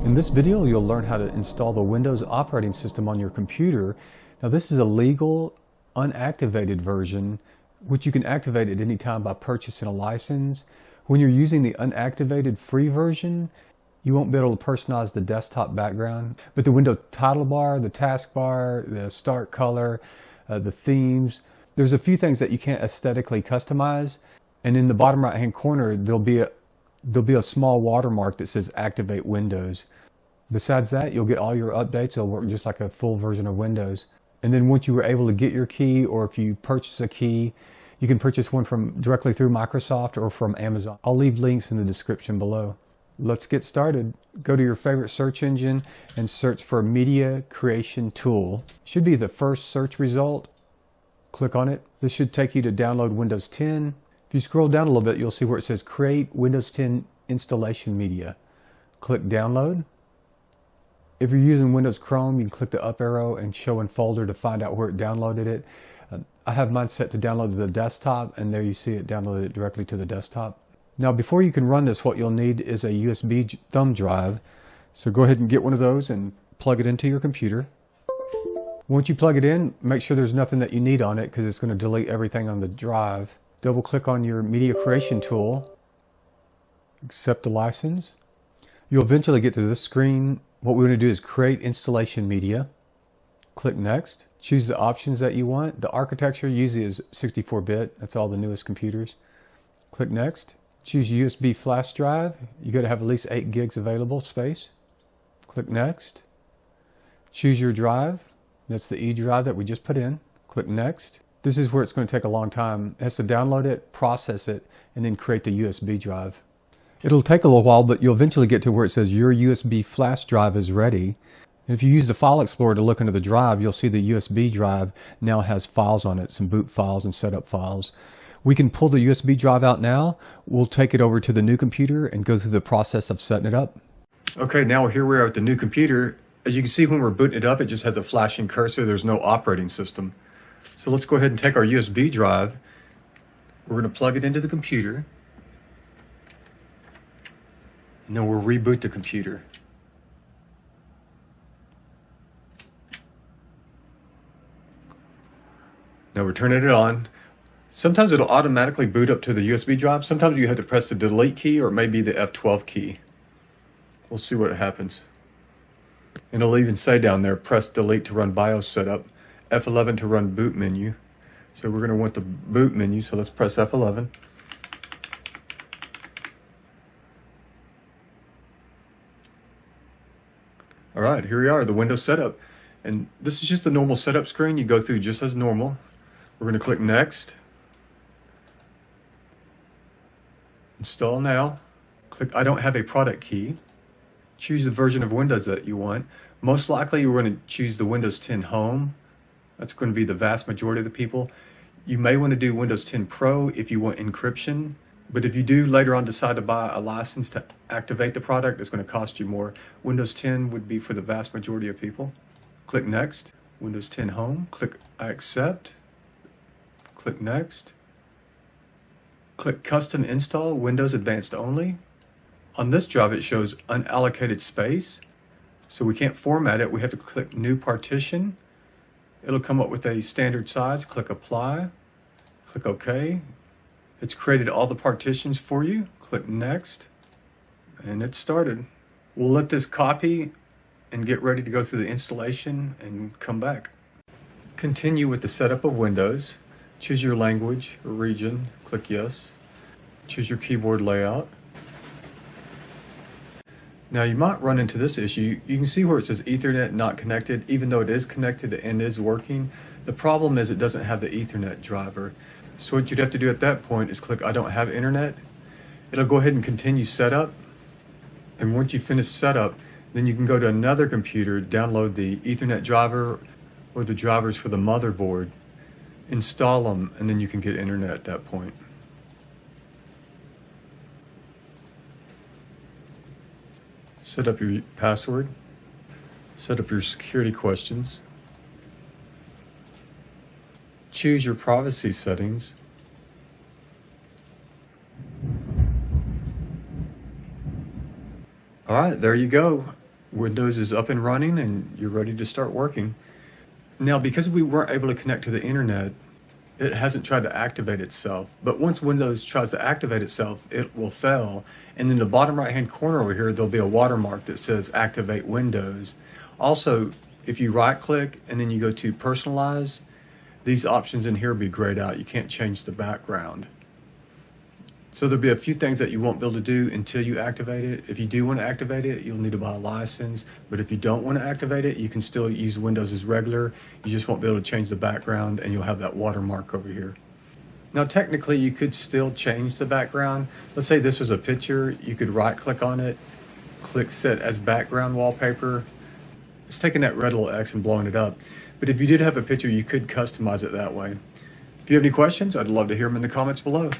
In this video, you'll learn how to install the Windows operating system on your computer. Now, this is a legal, unactivated version, which you can activate at any time by purchasing a license. When you're using the unactivated free version, you won't be able to personalize the desktop background, but the window title bar, the taskbar, the start color, the themes, there's a few things that you can't aesthetically customize. And in the bottom right hand corner, there'll be a small watermark that says Activate Windows. Besides that, you'll get all your updates. It'll work just like a full version of Windows. And then once you were able to get your key, or if you purchase a key, you can purchase one directly through Microsoft or from Amazon. I'll leave links in the description below. Let's get started. Go to your favorite search engine and search for Media Creation Tool. Should be the first search result. Click on it. This should take you to download Windows 10. If you scroll down a little bit, you'll see where it says Create Windows 10 Installation Media. Click Download. If you're using Windows Chrome, you can click the up arrow and Show in Folder to find out where it downloaded it. I have mine set to download to the desktop, and there you see it downloaded it directly to the desktop. Now, before you can run this, what you'll need is a USB thumb drive. So go ahead and get one of those and plug it into your computer. Once you plug it in, make sure there's nothing that you need on it, because it's going to delete everything on the drive. Double click on your media creation tool. Accept the license. You'll eventually get to this screen. What we want to do is create installation media. Click Next. Choose the options that you want. The architecture usually is 64-bit. That's all the newest computers. Click Next. Choose USB flash drive. You got to have at least 8 gigs available space. Click Next. Choose your drive. That's the E drive that we just put in. Click Next. This is where it's going to take a long time. It has to download it, process it, and then create the USB drive. It'll take a little while, but you'll eventually get to where it says your USB flash drive is ready. And if you use the File Explorer to look into the drive, you'll see the USB drive now has files on it, some boot files and setup files. We can pull the USB drive out now. We'll take it over to the new computer and go through the process of setting it up. Okay, now here we are at the new computer. As you can see, when we're booting it up, it just has a flashing cursor. There's no operating system. So let's go ahead and take our USB drive. We're going to plug it into the computer. And then we'll reboot the computer. Now we're turning it on. Sometimes it'll automatically boot up to the USB drive. Sometimes you have to press the delete key, or maybe the F12 key. We'll see what happens. And it'll even say down there, press delete to run BIOS setup, F11 to run boot menu. So we're going to want the boot menu, so let's press F11. All right, here we are, the Windows setup. And this is just the normal setup screen. You go through just as normal. We're going to click Next. Install now. Click I don't have a product key. Choose the version of Windows that you want. Most likely you're going to choose the Windows 10 Home. That's going to be the vast majority of the people. You may want to do Windows 10 Pro if you want encryption. But if you do later on decide to buy a license to activate the product, it's going to cost you more. Windows 10 would be for the vast majority of people. Click Next. Windows 10 Home. Click I accept. Click Next. Click Custom Install Windows Advanced Only. On this drive it shows unallocated space, so we can't format it. We have to click New Partition. It'll come up with a standard size. Click Apply. Click OK. It's created all the partitions for you. Click Next. And it's started. We'll let this copy and get ready to go through the installation and come back. Continue with the setup of Windows. Choose your language or region. Click Yes. Choose your keyboard layout. Now you might run into this issue. You can see where it says Ethernet not connected, even though it is connected and is working. The problem is it doesn't have the Ethernet driver. So what you'd have to do at that point is click I don't have internet. It'll go ahead and continue setup. And once you finish setup, then you can go to another computer, download the Ethernet driver or the drivers for the motherboard, install them, and then you can get internet at that point. Set up your password. Set up your security questions. Choose your privacy settings. All right, there you go. Windows is up and running and you're ready to start working. Now, because we weren't able to connect to the internet, it hasn't tried to activate itself. But once Windows tries to activate itself, it will fail. And in the bottom right-hand corner over here, there'll be a watermark that says Activate Windows. Also, if you right-click and then you go to Personalize, these options in here will be grayed out. You can't change the background. So there'll be a few things that you won't be able to do until you activate it. If you do want to activate it, you'll need to buy a license. But if you don't want to activate it, you can still use Windows as regular. You just won't be able to change the background and you'll have that watermark over here. Now, technically, you could still change the background. Let's say this was a picture. You could right-click on it, click Set as Background Wallpaper. It's taking that red little X and blowing it up. But if you did have a picture, you could customize it that way. If you have any questions, I'd love to hear them in the comments below.